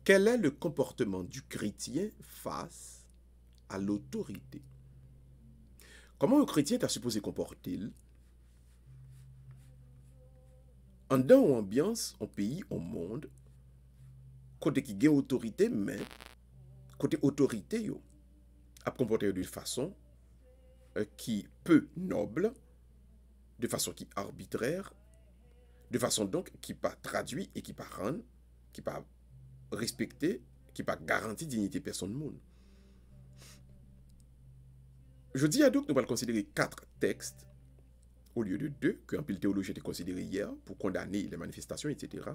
Quel est le comportement du chrétien face à l'autorité? Comment un chrétien est supposé comporter-il en dans une ambiance, en pays, au monde, côté qui a autorité, mais côté autorité, yo, à comporter de façon qui peu noble, de façon qui arbitraire, de façon donc qui pas traduit et qui pas rend, qui pas respecté, qui pas garanti dignité personne monde. Je dis à donc nous allons considérer 4 textes au lieu de 2 que en pile théologie était considéré hier pour condamner les manifestations, etc.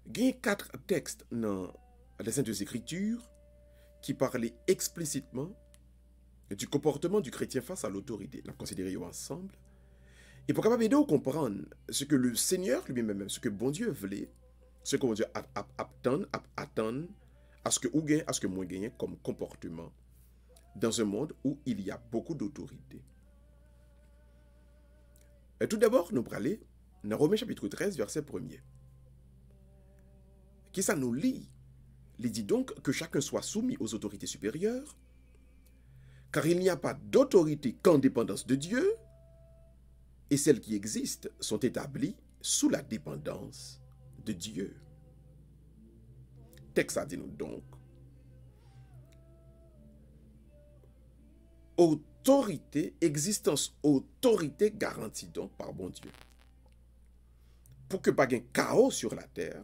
Il y a 4 textes dans les Saintes Écritures qui parlaient explicitement du comportement du chrétien face à l'autorité. Nous considéré ensemble. Et pour capable de comprendre ce que le Seigneur lui-même, ce que bon Dieu voulait, ce que bon Dieu attend à ce que ou gagne, à ce que moi gagne comme comportement dans un monde où il y a beaucoup d'autorité. Tout d'abord, nous allons aller dans Romains chapitre 13, verset 1er. Qui ça nous lit? Il dit donc que chacun soit soumis aux autorités supérieures, car il n'y a pas d'autorité qu'en dépendance de Dieu, et celles qui existent sont établies sous la dépendance de Dieu. Texte a dit nous donc, autorité, existence autorité garantie donc par bon Dieu. Pour que pas de chaos sur la terre,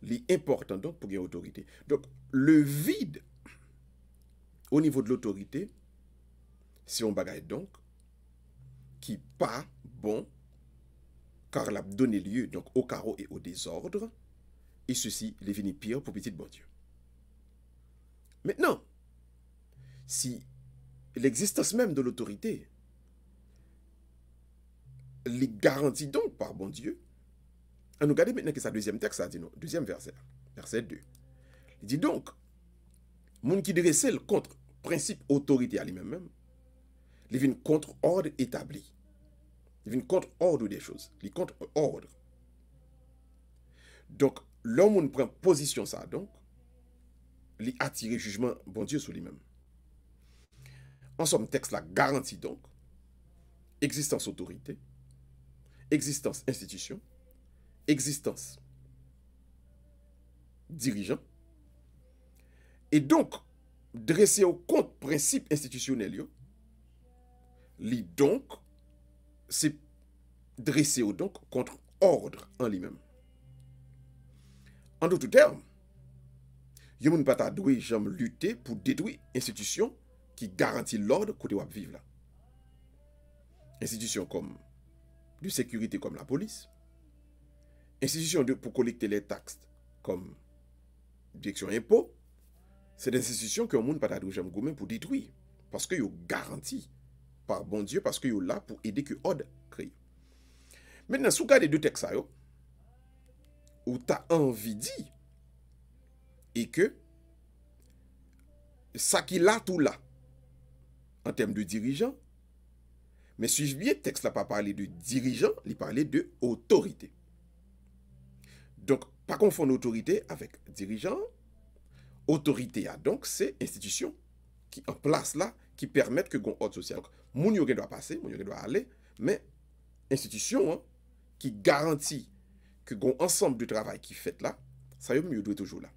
l'important donc pour qu'il y ait autorité. Donc le vide au niveau de l'autorité, si on bagaille donc, qui pas bon, car l'a donné lieu donc au chaos et au désordre, et ceci les finit pire pour petit bon Dieu. Maintenant, si l'existence même de l'autorité les garantit donc par bon Dieu, on nous regarde maintenant que sa deuxième texte, ça dit non, deuxième verset, verset 2. Il dit donc, moun qui dresse contre principe autorité à lui-même, il vient contre ordre établi. Il vient contre ordre des choses. Il contre ordre. Donc, l'homme prend position ça, donc, il attire jugement bon Dieu sur lui-même. En somme, texte là garantit donc existence autorité, existence institution, existence dirigeant, et donc, dresser au compte principe institutionnel, li donc, c'est dresser au donc contre ordre en lui-même. En d'autres termes, il ne peut pas jamais lutter pour détruire institution qui garantit l'ordre côté où vivre là. Institutions comme de sécurité comme la police, institutions pour collecter les taxes comme direction impôt, c'est des institutions que le monde ne peut pas jamais pour détruire parce que sont garanties par bon Dieu, parce que sont là pour aider que l'ordre crée. Maintenant, si vous regardez deux textes, où tu as envie de dire, et que ça qui là, tout là, en termes de dirigeant, mais suivez bien, le texte là pas parler de dirigeant, il parlait de autorité. Donc, pas confondre autorité avec dirigeant. Autorité, donc, c'est institution qui en place là, qui permettent que gon ordre social. Moun yo doit passer, moun yo doit aller, mais institution qui garantit que gon ensemble de travail qui fait là, ça yo doit toujours là.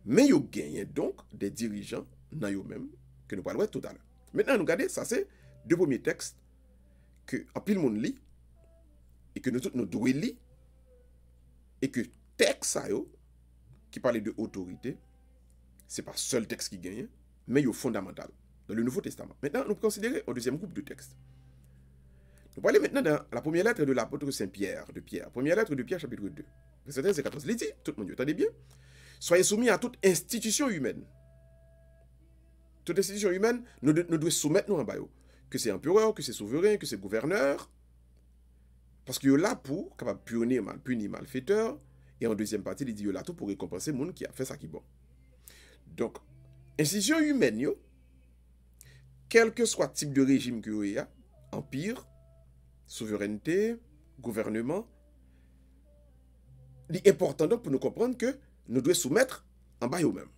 Mais yo gagne donc des dirigeants dans yo même que nous parlons tout à l'heure. Maintenant, nous regardons, ça c'est deux premiers textes que en pile monde lit et que nous tous nous devons lire et que texte ça yo qui parle de autorité, c'est pas seul texte qui gagne, mais yo fondamental dans le Nouveau Testament. Maintenant, nous considérons un deuxième groupe de textes. Nous parlons maintenant dans la première lettre de l'apôtre Saint-Pierre, de Pierre. Première lettre de Pierre, chapitre 2. Verset 13 et 14. Il dit, tout le monde, attendez bien, soyez soumis à toute institution humaine. Toute institution humaine, nous devons soumettre nous en bas. Que c'est empereur, que c'est souverain, que c'est gouverneur. Parce qu'il est là pour capable punir malfaiteur. Et en deuxième partie, il dit, il est là tout pour récompenser le monde qui a fait ça qui est bon. Donc, institution humaine, quel que soit le type de régime que y a, empire, souveraineté, gouvernement, il est important donc pour nous comprendre que nous devons soumettre en bas eux-mêmes.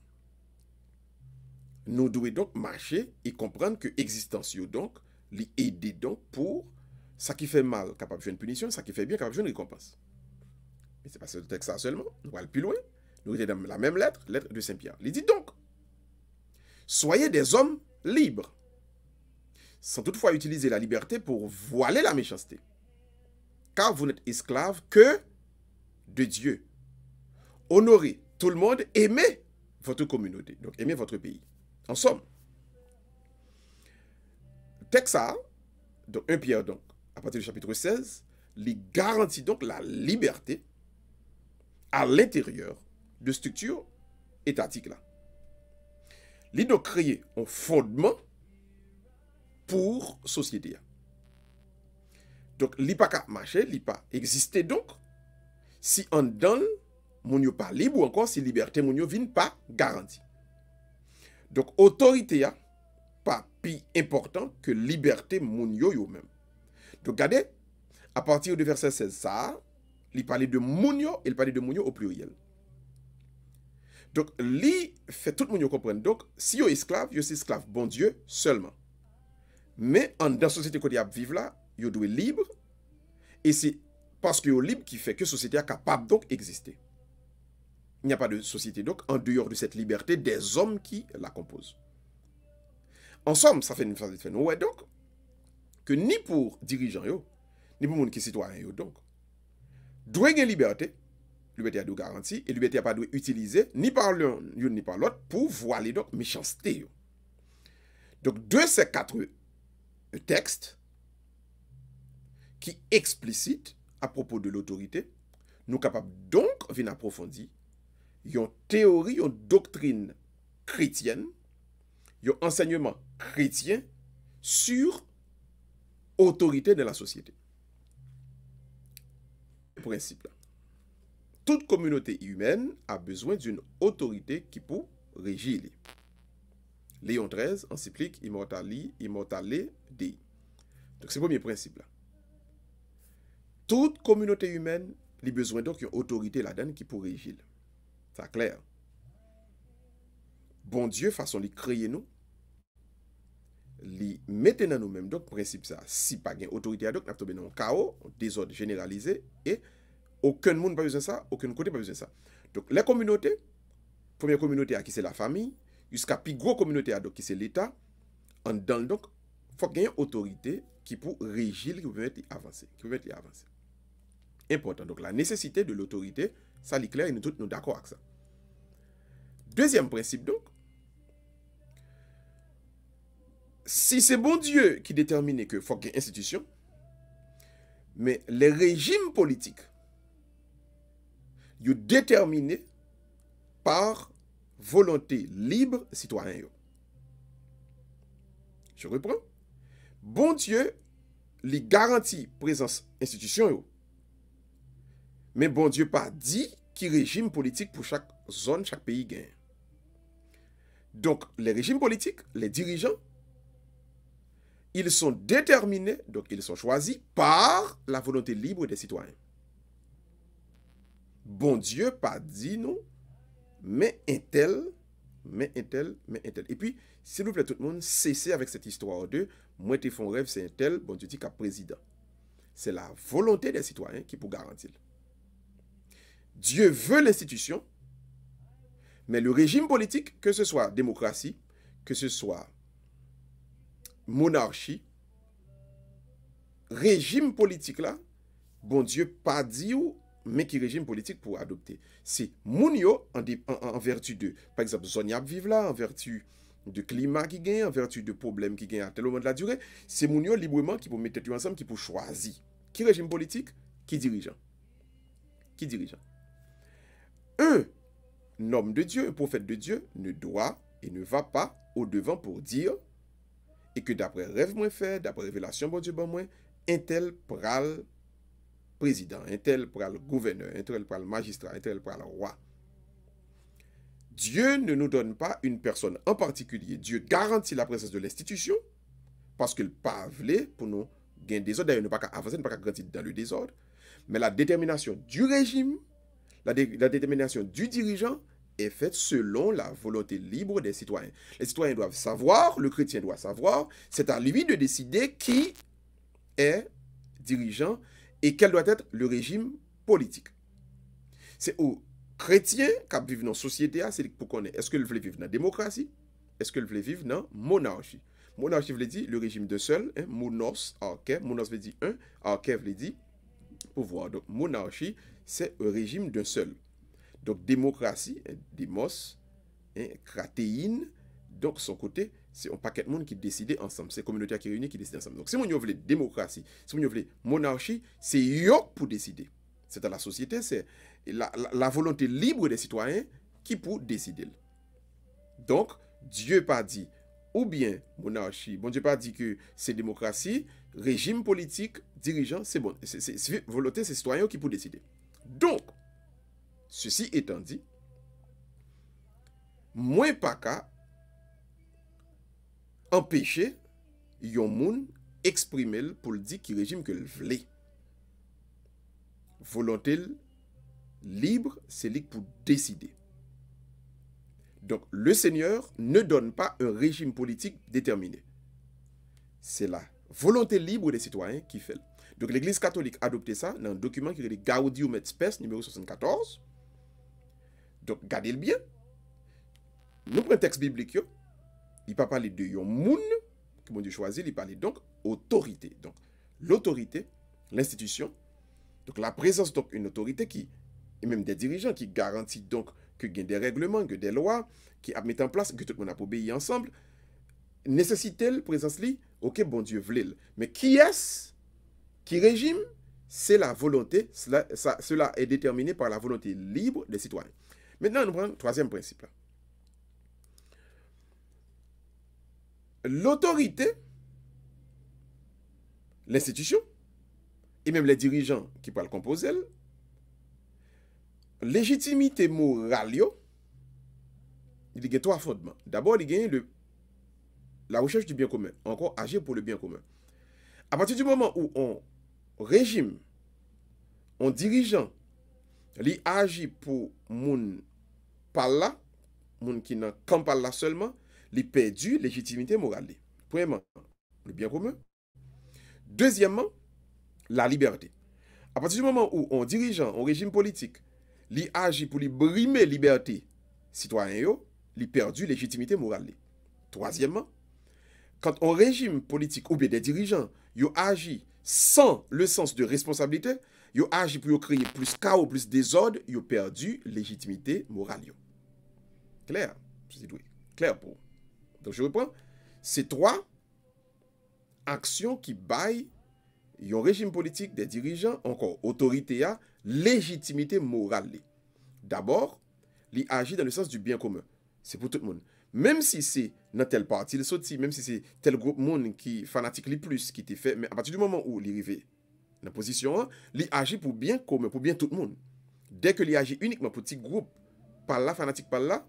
Nous devons donc marcher et comprendre que l'existence donc, l'aider donc pour ça qui fait mal capable de jouer une punition, ça qui fait bien capable de jouer une récompense. Mais ce n'est pas ce texte seulement, nous allons aller plus loin. Nous sommes dans la même lettre, lettre de Saint-Pierre. Il dit donc, soyez des hommes libres, sans toutefois utiliser la liberté pour voiler la méchanceté. Car vous n'êtes esclaves que de Dieu. Honorez tout le monde, aimez votre communauté, donc aimez votre pays. En somme, texte ça, donc 1 Pierre, donc, à partir du chapitre 16, il garantit donc la liberté à l'intérieur de structures étatiques là. Il donc créer un fondement pour la société. Donc, il n'y a pas qu'à marcher, il n'y a pas exister donc, si en donne, mon yo pas libre ou encore si liberté mon yo vient pas garantie. Donc, autorité a pas plus important que liberté mon yo même. Donc, regardez, à partir du verset 16, ça, il parlait de moun yo, il parlait de moun yo au pluriel. Donc, li fait tout le monde comprendre. Donc, si yo esclave bon Dieu seulement. Mais en dans la société qu'on a vivre là, yo doit libre. Et c'est parce que yo libre qui fait que la société est capable donc d'exister. Il n'y a pas de société donc en dehors de cette liberté des hommes qui la composent. En somme, ça fait une phase de fait. Ouais, donc, que ni pour dirigeants yo, ni pour les gens qui sont citoyens yo, donc, doit y avoir liberté. Liberté a de garantie et liberté a pas de utiliser ni par l'un ni par l'autre pour voiler donc méchanceté. Donc de ces 4 textes qui explicitent à propos de l'autorité, nous sommes capables donc venir approfondir une théorie, une doctrine chrétienne, un enseignement chrétien sur autorité de la société. Le principe là. Toute communauté humaine a besoin d'une autorité qui peut régir. Léon XIII, encyclique Immortale Dei. Donc c'est le premier principe là. Toute communauté humaine a besoin donc d'une autorité là-dedans qui peut régir. C'est clair. Bon Dieu, façon de créer nous, li mette dans nous-mêmes donc principe ça. Si pas une autorité donc n'a tombé dans un chaos, un désordre généralisé et aucun monde n'a pas besoin de ça, aucun côté n'a pas besoin de ça. Donc, les communautés, première communauté qui c'est la famille, jusqu'à plus gros communauté qui c'est l'État, en dans donc, il faut qu'il y ait une autorité qui peut régir, qui peut permettre d'avancer. Important. Donc, la nécessité de l'autorité, ça est clair et nous tous nous d'accord avec ça. Deuxième principe donc, si c'est bon Dieu qui détermine qu'il faut qu'il y ait une institution, mais les régimes politiques, yo déterminé par volonté libre citoyen. Je reprends. Bon Dieu lui garantit présence institution yo. Mais bon Dieu pas dit qui régime politique pour chaque zone, chaque pays gagne. Donc les régimes politiques, les dirigeants, ils sont déterminés, donc ils sont choisis par la volonté libre des citoyens. Bon Dieu pas dit nous, mais un tel. Et puis, s'il vous plaît tout le monde, cessez avec cette histoire de moi te font rêve, c'est un tel, bon Dieu dit qu'à président. C'est la volonté des citoyens qui peut garantir. Dieu veut l'institution, mais le régime politique, que ce soit démocratie, que ce soit monarchie, régime politique là, bon Dieu pas dit ou mais qui régime politique pour adopter. C'est Mounio en vertu de, par exemple, zone vivre là, en vertu de climat qui gagne, en vertu de problèmes qui gagnent à tel moment de la durée, c'est Mounio librement qui peut mettre tout ensemble, qui peut choisir. Qui régime politique, qui dirigeant. Qui dirigeant. Un homme de Dieu, un prophète de Dieu, ne doit et ne va pas au-devant pour dire, et que d'après rêve moins fait, d'après révélation bon Dieu bon moins, un tel pral président, un tel pral gouverneur, un tel pral magistrat, un tel pral roi. Dieu ne nous donne pas une personne en particulier. Dieu garantit la présence de l'institution parce qu'il pas voulu pour nous gagner des ordres. D'ailleurs, ne pas avancer, ne pas grandir dans le désordre. Mais la détermination du régime, la détermination du dirigeant est faite selon la volonté libre des citoyens. Les citoyens doivent savoir, le chrétien doit savoir, c'est à lui de décider qui est dirigeant et quel doit être le régime politique. C'est aux chrétiens qui vivent dans la société, c'est pour connaître est-ce qu'ils veulent vivre dans la démocratie, est-ce qu'ils veulent vivre dans la monarchie. Monarchie veut dire le régime de seul, hein, monos, arché, monos veut dire un, arché veut dire pouvoir. Donc monarchie, c'est un régime d'un seul. Donc démocratie, hein, démos, hein, cratéine, donc son côté, c'est un paquet de monde qui décide ensemble. C'est la communauté qui réunit qui décide ensemble. Donc si on veut démocratie, si on veut monarchie, c'est yo pour décider. C'est dans la société, c'est la volonté libre des citoyens qui pour décider. Donc, Dieu pas dit, ou bien monarchie, bon Dieu pas dit que c'est démocratie, régime politique, dirigeant, c'est bon. C'est volonté, c'est citoyens qui pour décider. Donc, ceci étant dit, moins pas qu'à empêcher yon moun exprimer pour le dire qui régime que le vle. Volonté libre, c'est libre pour décider. Donc, le Seigneur ne donne pas un régime politique déterminé. C'est la volonté libre des citoyens qui fait. Donc, l'Église catholique a adopté ça dans un document qui est le Gaudium et Spes, numéro 74. Donc, gardez-le bien. Nous prenons un texte biblique, il pas parler de yon moun, que mon Dieu choisit, il parle donc autorité. Donc, l'autorité, l'institution, donc la présence d'une autorité qui, et même des dirigeants qui garantit donc que il y a des règlements, que des lois, qui a mis en place, que tout le monde a obéi ensemble, nécessite-t-elle présence li? Ok, bon Dieu vle. Mais qui est-ce qui régime? C'est la volonté, cela est déterminé par la volonté libre des citoyens. Maintenant, nous prenons le troisième principe. Là. L'autorité, l'institution, et même les dirigeants qui peuvent le composer, légitimité morale, il y a trois fondements. D'abord, il y a la recherche du bien commun, encore agir pour le bien commun. À partir du moment où on régime, on dirigeant, il agit pour moun par là, moun qui n'a qu'un par là seulement, il perdu légitimité morale. Premièrement, le bien commun. Deuxièmement, la liberté. À partir du moment où on dirigeant, on régime politique, il agit pour brimer la liberté citoyen, il perdu légitimité morale. Troisièmement, quand on régime politique ou bien des dirigeants, ils agit sans le sens de responsabilité, ils agit pour créer plus chaos, plus désordre, ils perdu légitimité morale. Clair? Clair pour. Donc je reprends. Ces trois actions qui baillent un régime politique des dirigeants, encore autorité à légitimité morale. D'abord, il agit dans le sens du bien commun. C'est pour tout le monde. Même si c'est dans tel parti, il saute, même si c'est tel groupe monde qui fanatique le plus, qui t'est fait, mais à partir du moment où il arrive dans la position 1, il agit pour bien commun, pour bien tout le monde. Dès que il agit uniquement pour petit groupe, par là, fanatique par là,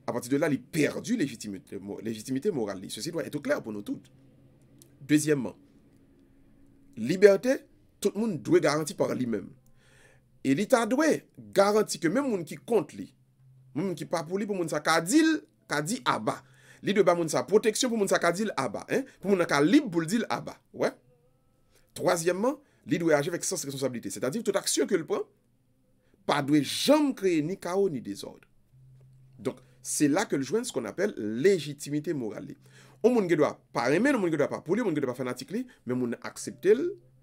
à partir de là, il perdu légitimité morale. Ceci doit être clair pour nous tous. Deuxièmement, liberté, tout le monde doit garantir par lui-même. Et l'État doit garantir que même les gens qui comptent, même qui pas pour lui, pour les gens qui dit abat. Li doit ba sa protection pour les gens qui dit abat. Pour les gens qui libre pour dire abat. Ouais. Troisièmement, il doit agir avec sens responsabilité. C'est-à-dire toute action que le prend, pas doit jamais créer ni chaos ni désordre. Donc, c'est là que le joint ce qu'on appelle légitimité morale. On ne doit pas aimer, on ne doit pas pour lui, on ne doit pas fanatique, mais on accepte,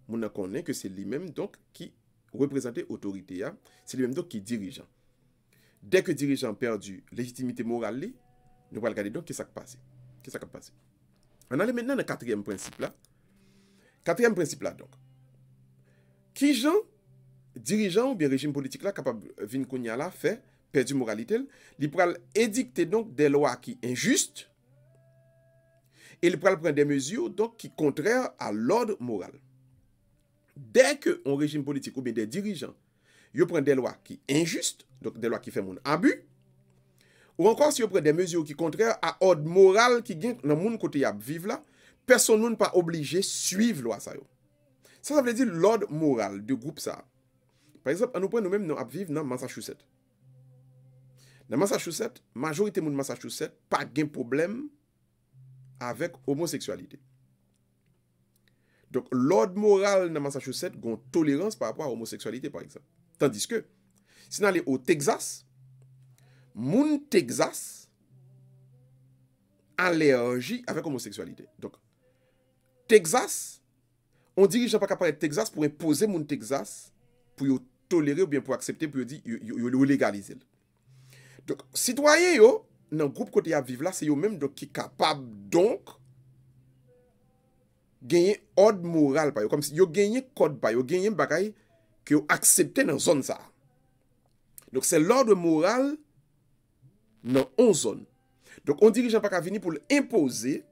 on connaît que c'est lui-même donc qui représente l'autorité, c'est lui-même donc qui dirige. Dès que le dirigeant perdu légitimité morale, nous allons regarder donc qu'est-ce qui s'est passé. On allait maintenant dans le quatrième principe là. Quatrième principe là donc. Qui gens dirigeant ou bien régime politique là capable vinn kounya là fait perdu moralité, il pral édicter donc des lois qui injustes et il pral prendre des mesures donc qui contraires à l'ordre moral. Dès que un régime politique ou bien des dirigeants, ils prennent des lois qui injustes, donc des lois qui font mon abus, ou encore si ils prennent des mesures qui contraires à l'ordre moral qui gagne dans mon côté à vivre là, personne n'est pas obligé de suivre loi ça. Ça veut dire l'ordre moral du groupe ça. Par exemple, nous prenons nous-mêmes, nous vivons dans Massachusetts. Dans Massachusetts, majorité de Massachusetts pas de problème avec homosexualité. Donc, l'ordre moral dans Massachusetts a une tolérance par rapport à l'homosexualité, par exemple. Tandis que, si on allait au Texas, moun Texas allergie avec l'homosexualité. Donc, Texas, on dirige pas capable de Texas pour imposer moun Texas pour tolérer ou bien pour accepter, pour dire, yo légaliser. Donc, citoyens yo, dans le groupe côté à vivre là, c'est eux même donc qui capable donc gagner ordre moral par yo, comme si yo gagné code par yo, gagné bagay que yo accepté dans zone ça. Donc c'est l'ordre moral dans 11 zones. Donc on dirigeant pas qu'à venir pour imposer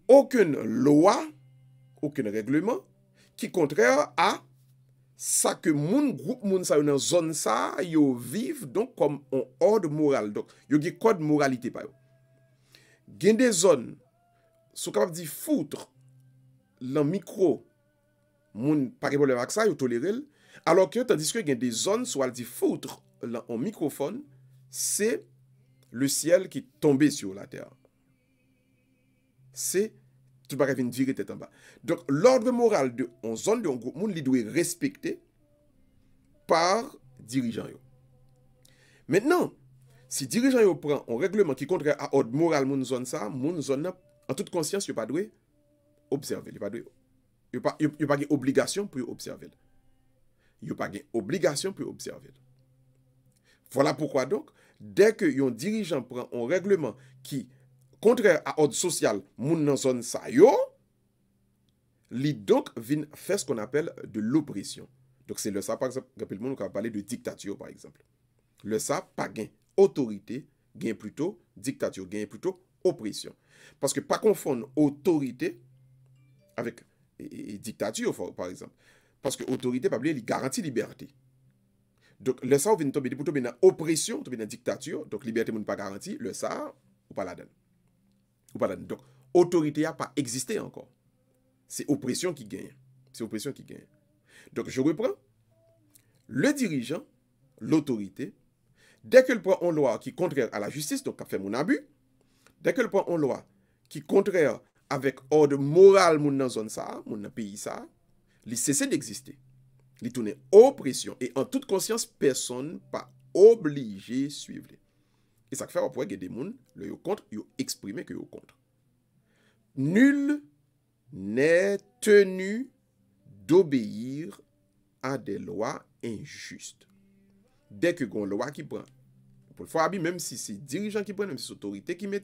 aucune loi, aucun règlement qui contraire à ça que moun groupe moun sa yo dans zone ça yo vivent donc comme un ordre moral. Donc yo gen code moralité pa yo. Gen des zones sont capables de foutre le micro moun pas de problème avec ça yo tolérer alors que tandis que gen des zones soit dit foutre en microphone c'est le ciel qui tombait sur la terre. C'est tout bagay vient virer tête en bas. Donc l'ordre moral de en zone de un groupe moun li doit respecter par dirigeant yo. Maintenant, si dirigeant yo prend un règlement qui contraire à ordre moral moun zone ça, moun zone en toute conscience yo pas doit observer, yo pas doit yo pas obligation pour observer. Yo pas obligation pour observer. Voilà pourquoi donc dès que un dirigeant prend un règlement qui contraire à ordre social, moun nan zone sa yo, li donc vient faire ce qu'on appelle de l'oppression. Donc c'est le ça par exemple, rappelez-moi nous va parler de dictature par exemple. Le ça pas gain autorité, gain plutôt dictature, gain plutôt oppression. Parce que pas confondre autorité avec dictature par exemple. Parce que autorité pas oublier, il garantit liberté. Donc le ça vient tomber pour tomber dans oppression, tomber dans dictature, donc liberté moun pas garantie, le ça ou pas la donne. Donc, autorité n'a pas existé encore. C'est oppression qui gagne. C'est oppression qui gagne. Donc, je reprends. Le dirigeant, l'autorité, dès qu'elle prend une loi qui est contraire à la justice, donc a fait mon abus, dès qu'elle prend une loi qui est contraire avec ordre moral moun dans zone ça, moun dans pays ça, il cesse d'exister. Il tourne oppression et en toute conscience personne pas obligé de suivre. Et ça fait après qu'il y a des gens le yo contre, yo exprimer que yo contre. Nul n'est tenu d'obéir à des lois injustes. Dès que une loi qui prend, pour le faire abus, même si c'est dirigeant qui prend, même si c'est autorité qui met,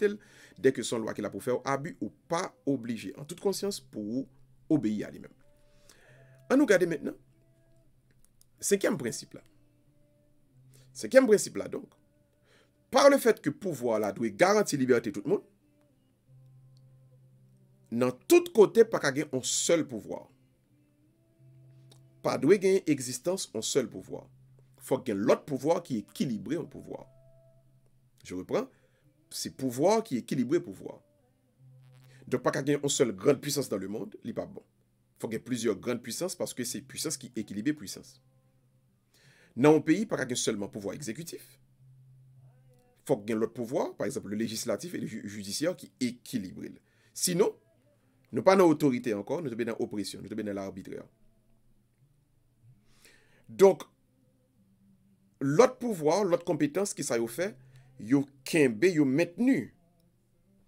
dès que son loi qui a pour faire abus, ou pas obligé, en toute conscience, pour obéir à lui-même. On nous regarde maintenant. Cinquième principe là. Cinquième principe là donc. Par le fait que le pouvoir là doit garantir la liberté tout le monde, dans tout côté, pas qu'à un seul pouvoir. Pas doit gagner existence un seul pouvoir. Il faut qu'il y ait l'autre pouvoir qui est équilibré en pouvoir. Je reprends. C'est pouvoir qui est équilibré pouvoir. Donc, pas qu'à gagner une seule grande puissance dans le monde, il n'est pas bon. Il faut qu'il y ait plusieurs grandes puissances parce que c'est puissance qui équilibre puissance. Dans un pays, pas qu'à gagner seulement pouvoir exécutif. Il faut qu'il y ait l'autre pouvoir, par exemple le législatif et le judiciaire qui équilibrent. Sinon, nous n'avons pas d'autorité encore, nous sommes dans l'oppression, nous sommes dans l'arbitraire. Donc, l'autre pouvoir, l'autre compétence qui ça y fait, yo kembe, yo maintenu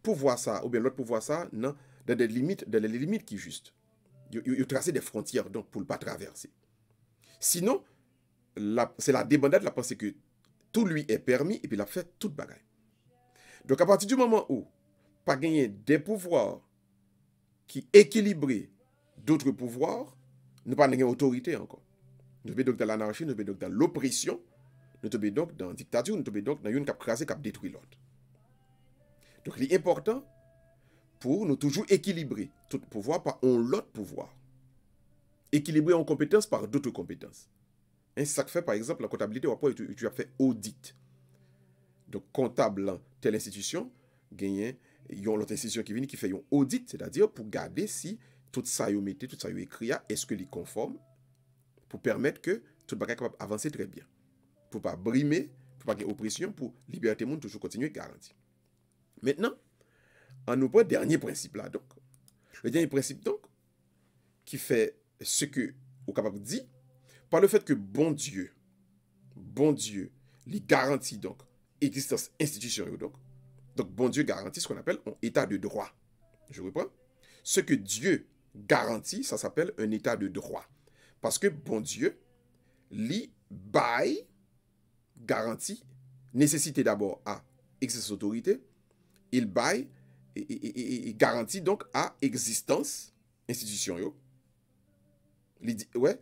pouvoir ça, ou bien l'autre pouvoir ça, non, dans les limites qui juste. Yo tracé des frontières donc pour ne pas traverser. Sinon, c'est la débandade, la pensée que tout lui est permis et puis il a fait toute bagaille. Donc à partir du moment où pas gagner des pouvoirs qui équilibrent d'autres pouvoirs, nous pas gagner autorité encore. Nous sommes donc dans l'anarchie, nous sommes donc dans l'oppression, nous sommes donc dans la dictature, nous sommes donc dans une cap crasé qui détruit l'autre. Donc il est important pour nous toujours équilibrer tout pouvoir par un autre pouvoir. Équilibrer en compétences par d'autres compétences. C'est ça que fait, par exemple, la comptabilité, après, tu as fait audit. Donc, comptable dans telle institution, il y a l'autre institution qui vient qui fait un audit, c'est-à-dire pour garder si tout ça est écrit, est-ce que est conforme pour permettre que tout le monde capable avancer très bien. Pour pas brimer, pour pas qu'il y ait oppression, pour liberté monde toujours continuer garantie. Maintenant, on nous prend le dernier principe là donc. Le dernier principe donc qui fait ce que vous capable de dire par le fait que bon Dieu, lui garantit donc existence institution donc bon Dieu garantit ce qu'on appelle un état de droit. Je reprends. Ce que Dieu garantit, ça s'appelle un état de droit. Parce que bon Dieu, lui bail garantit nécessité d'abord à exercer autorité, il bail et garantit donc à existence institution yo. Il dit ouais,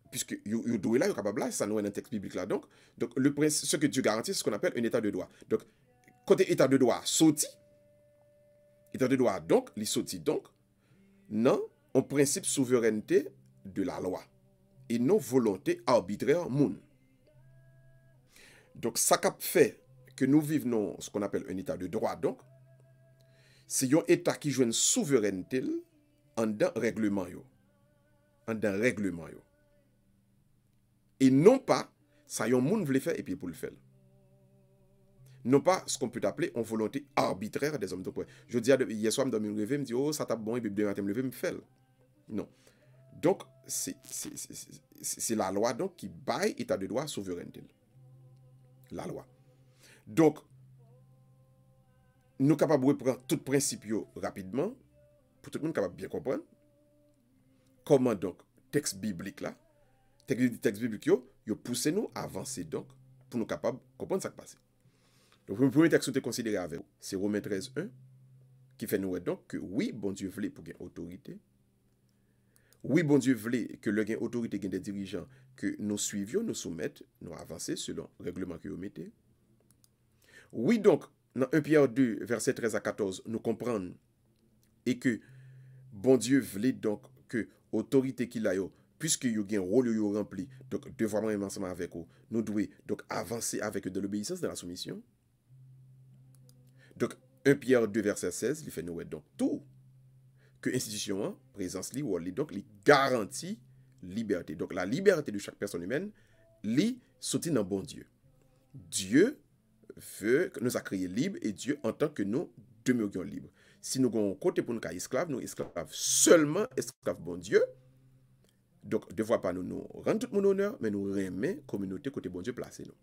puisque yo doué là, yo capable là, ça nous est dans le texte biblique là donc ce que Dieu garantit, c'est ce qu'on appelle un état de droit. Donc côté état de droit sorti, état de droit donc, il sorti donc non, un principe souveraineté de la loi et non volonté arbitraire moun. Donc ça qui fait que nous vivons ce qu'on appelle un état de droit donc c'est un état qui joue une souveraineté en dans règlement yo. En dans règlement yo. Et non pas ça yon moun vle faire et puis pour le faire. Non pas ce qu'on peut appeler une volonté arbitraire des hommes de pouvoir. Je dis hier soir, je me rêve, me dis, oh, ça tape bon, et puis demain matin, me lever, me faire. Non. Donc, c'est la loi donc, qui baille état de droit souveraineté. La loi. Donc, nous sommes capables de reprendre tout principe rapidement, pour tout le monde capable de bien comprendre. Comment donc, texte biblique là, texte biblique yo pousse nous à avancer donc, pour nous capables de comprendre ce qui passe. Donc, le premier texte que vous considéré avec vous, c'est Romains 13, 1, qui fait nous donc que oui, bon Dieu voulait pour gagner autorité. Oui, bon Dieu voulait que le gain autorité gain des dirigeants que nous suivions, nous soumettent, nous avancer selon le règlement que vous mettez. Oui, donc, dans 1 Pierre 2, verset 13 à 14, nous comprenons et que bon Dieu voulait donc que autorité qu'il a, puisque il y a un rôle rempli, donc devoir même ensemble avec vous, nous devons donc avancer avec eux de l'obéissance, de la soumission. Donc, 1 Pierre 2, verset 16, il fait nous donc tout que l'institution, présence li, donc, il garantit liberté. Donc, la liberté de chaque personne humaine, li sorti dans bon Dieu. Dieu veut que nous a créé libres et Dieu entend que nous demeurions libres. Si nous avons un côté pour nous esclaves, nous esclaves seulement esclaves bon Dieu. Donc, ne devoir pas nous rendre tout mon honneur, mais nous remettre communauté côté bon Dieu placé nous.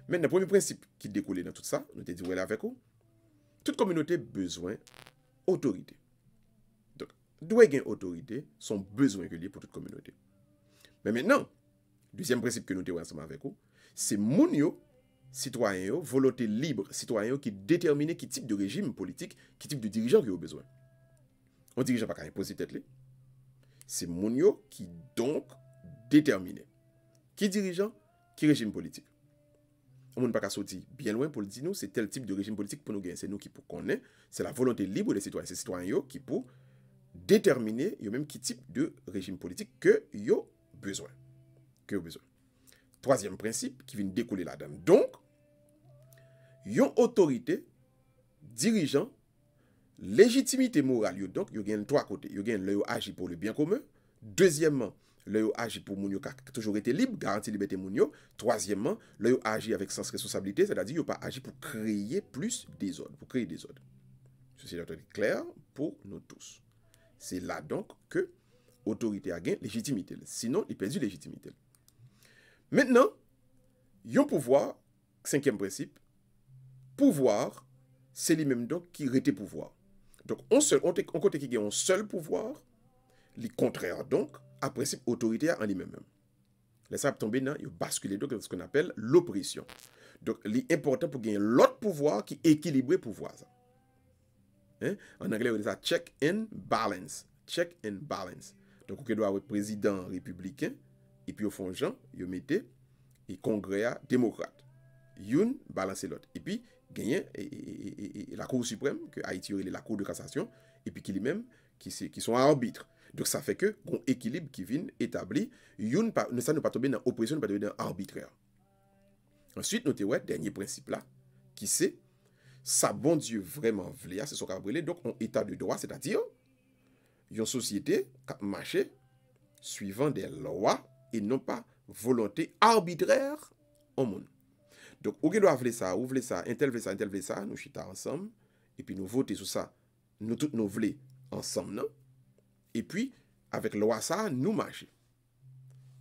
Maintenant, le premier principe qui découle dans tout ça, nous te dit avec vous. Toute communauté a besoin d'autorité. Donc, doit gagner autorité, son besoin que lié pour toute communauté. Mais maintenant, deuxième principe que nous avons ensemble avec vous, c'est moun yo, citoyen yo, volonté libre, citoyen qui détermine qui type de régime politique, qui type de dirigeant qui a besoin. On dirigeant pas qu'à imposer tête li. C'est moun yo qui donc détermine qui dirigeant, qui régime politique. On ne peut pas sortir bien loin pour le dire nous, c'est tel type de régime politique pour nous gagner. C'est nous qui pour connaître, c'est la volonté libre des citoyens. C'est les citoyens qui pour déterminer même qui type de régime politique que yo besoin. Troisième principe qui vient découler là-dedans. Donc, yon autorité, dirigeant, légitimité morale, donc, yo gagne trois côtés. Yo gagne le agit pour le bien commun. Deuxièmement, le agit pour moun yo qui a toujours été libre, garantie liberté moun yo. Troisièmement, le agit avec sens responsabilité, c'est-à-dire yo pas agit pour créer plus désordre, pour créer des ordres. Ceci est clair pour nous tous. C'est là donc que l'autorité a gagné légitimité. Sinon, il perd légitimité. Maintenant, yon pouvoir, cinquième principe, pouvoir, c'est lui-même donc qui rete pouvoir. Donc, on côté qui a un seul pouvoir, le contraire donc, à principe autoritaire en lui-même. Là, ça va tomber dans, il basculer donc dans ce qu'on appelle l'oppression. Donc, l'important pour gagner l'autre pouvoir qui équilibre le pouvoir. Ça. Hein? En anglais, on dit ça check and balance. Check and balance. Donc, on doit avoir président républicain, et puis au fond, Jean, il mettait, et congrès démocrate. Youn balancer l'autre. Et puis, gagner la Cour suprême, que Haïti est la Cour de cassation, et puis qui lui-même, qui sont arbitres. Donc, ça fait que, un équilibre qui vient établi, ça ne pas tomber dans l'oppression, ne pas tomber dans l'arbitraire. Ensuite, notez, dernier principe là, qui c'est, ça bon Dieu vraiment vle, c'est ce qu'on a brûlé, donc, un état de droit, c'est-à-dire, une société qui marche suivant des lois et non pas volonté arbitraire au monde. Donc, ou doit vouloir ça, ou voulez ça, un tel veut ça, nous chita ensemble, et puis nous voter sur ça, nous tous nous voulons ensemble, non? Et puis, avec loi ça, nous marcher.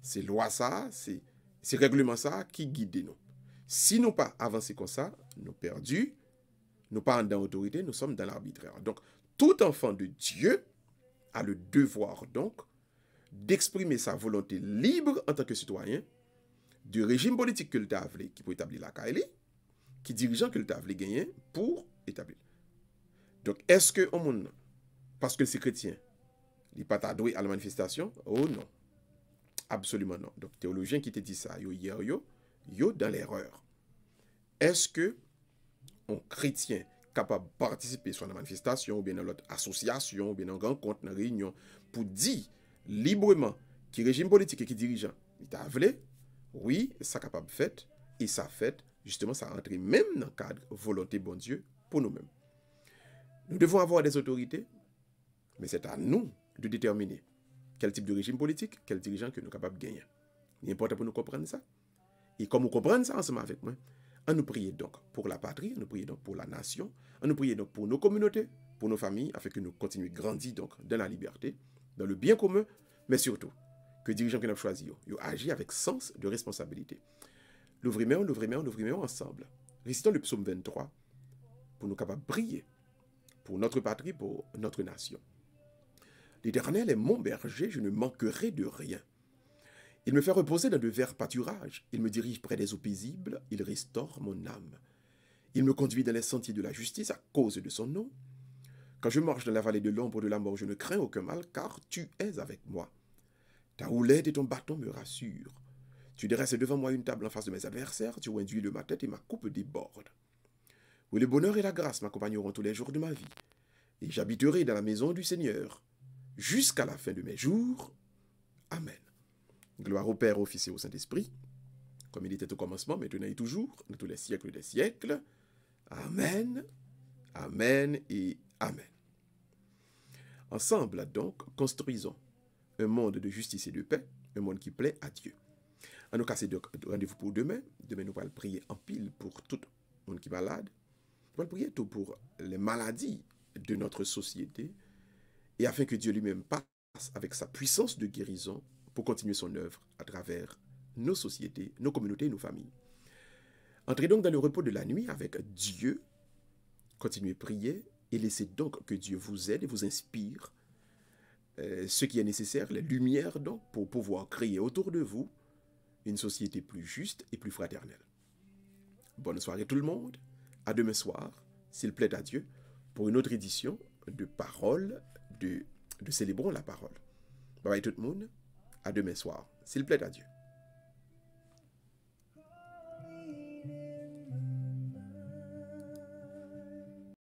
C'est loi ça, c'est règlement ça qui guide nous. Si nous pas avancer comme ça, nous perdus, nous pas dans l'autorité, nous sommes dans l'arbitraire. Donc, tout enfant de Dieu a le devoir, donc, d'exprimer sa volonté libre en tant que citoyen du régime politique que l'État a voulu, qui peut établir la KLI, qui dirigeant que l'État a voulu gagner pour établir. Donc, est-ce que, au monde, parce que c'est chrétien, il n'est pas adoué à la manifestation? Oh non. Absolument non. Donc, théologien qui te dit ça, yo dans l'erreur. Est-ce que un chrétien capable de participer sur la manifestation, ou bien dans l'autre association, ou bien dans une rencontre, dans une réunion, pour dire librement qui régime politique et qui dirigeant, il t'a voulu? Oui, ça capable de faire, et ça fait, justement, ça rentre même dans le cadre volonté bon Dieu pour nous-mêmes. Nous devons avoir des autorités, mais c'est à nous de déterminer quel type de régime politique, quel dirigeant que nous sommes capables de gagner. Il est important pour nous comprendre ça. Et comme nous comprenons ça ensemble avec moi, on nous prie donc pour la patrie, on nous prie donc pour la nation, on nous prie donc pour nos communautés, pour nos familles, afin que nous continuions à grandir donc dans la liberté, dans le bien commun, mais surtout que les dirigeants que nous avons choisis, ils agissent avec sens de responsabilité. L'ouvrez-moi ensemble. Récitons le psaume 23 pour nous capables de prier pour notre patrie, pour notre nation. L'Éternel est mon berger, je ne manquerai de rien. Il me fait reposer dans de verts pâturages, il me dirige près des eaux paisibles, il restaure mon âme. Il me conduit dans les sentiers de la justice à cause de son nom. Quand je marche dans la vallée de l'ombre de la mort, je ne crains aucun mal, car tu es avec moi. Ta houlette et ton bâton me rassurent. Tu dresses devant moi une table en face de mes adversaires, tu induis de ma tête et ma coupe déborde. Oui, le bonheur et la grâce m'accompagneront tous les jours de ma vie, et j'habiterai dans la maison du Seigneur, jusqu'à la fin de mes jours. Amen. Gloire au Père, au Fils et au Saint-Esprit, comme il était au commencement, maintenant et toujours, dans tous les siècles des siècles. Amen, amen et amen. Ensemble, donc, construisons un monde de justice et de paix, un monde qui plaît à Dieu. En nous casser rendez-vous pour demain. Demain, nous allons prier en pile pour tout le monde qui est malade. Nous allons prier tout pour les maladies de notre société, et afin que Dieu lui-même passe avec sa puissance de guérison pour continuer son œuvre à travers nos sociétés, nos communautés et nos familles. Entrez donc dans le repos de la nuit avec Dieu, continuez à prier et laissez donc que Dieu vous aide et vous inspire ce qui est nécessaire, les lumières donc, pour pouvoir créer autour de vous une société plus juste et plus fraternelle. Bonne soirée tout le monde, à demain soir, s'il plaît à Dieu, pour une autre édition de Parole, de Célébrons la Parole. Bye bye tout le monde, à demain soir, s'il plaît à Dieu.